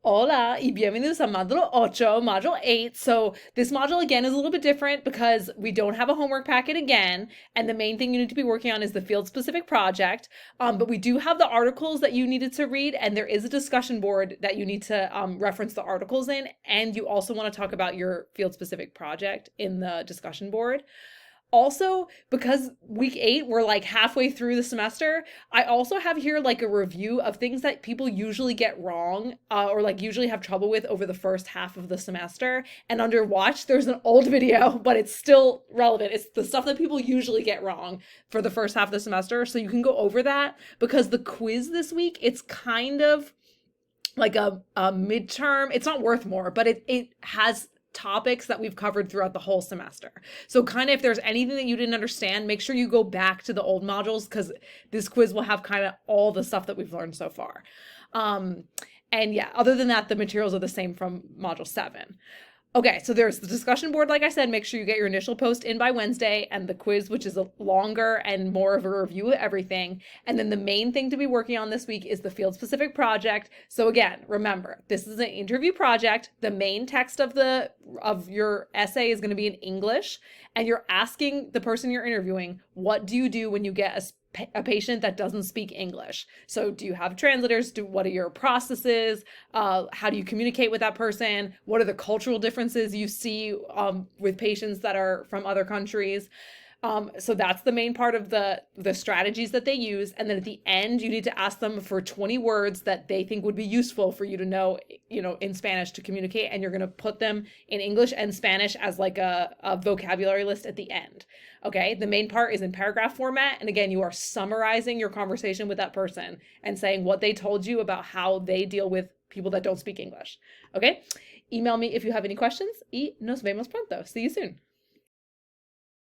Hola y bienvenidos a Module 8, Module 8. So this module again is a little bit different because we don't have a homework packet again, and the main thing you need to be working on is the field-specific project. But we do have the articles that you needed to read, and there is a discussion board that you need to reference the articles in, and you also want to talk about your field-specific project in the discussion board. Also, because week 8, we're like halfway through the semester, I also have here like a review of things that people usually get wrong or like usually have trouble with over the first half of the semester. And under watch, there's an old video, but it's still relevant. It's the stuff that people usually get wrong for the first half of the semester. So you can go over that because the quiz this week, it's kind of like a midterm. It's not worth more, but it has topics that we've covered throughout the whole semester. So kind of if there's anything that you didn't understand, make sure you go back to the old modules because this quiz will have kind of all the stuff that we've learned so far. And yeah, other than that, the materials are the same from module 7. Okay, so there's the discussion board, like I said, make sure you get your initial post in by Wednesday, and the quiz, which is a longer and more of a review of everything. And then the main thing to be working on this week is the field-specific project. So again, remember, this is an interview project. The main text of your essay is going to be in English, and you're asking the person you're interviewing, what do you do when you get a patient that doesn't speak English? So do you have translators? What are your processes? How do you communicate with that person? What are the cultural differences you see with patients that are from other countries? So that's the main part of the strategies that they use. And then at the end, you need to ask them for 20 words that they think would be useful for you to know, in Spanish to communicate. And you're going to put them in English and Spanish as like a vocabulary list at the end. Okay. The main part is in paragraph format. And again, you are summarizing your conversation with that person and saying what they told you about how they deal with people that don't speak English. Okay. Email me if you have any questions y nos vemos pronto. See you soon.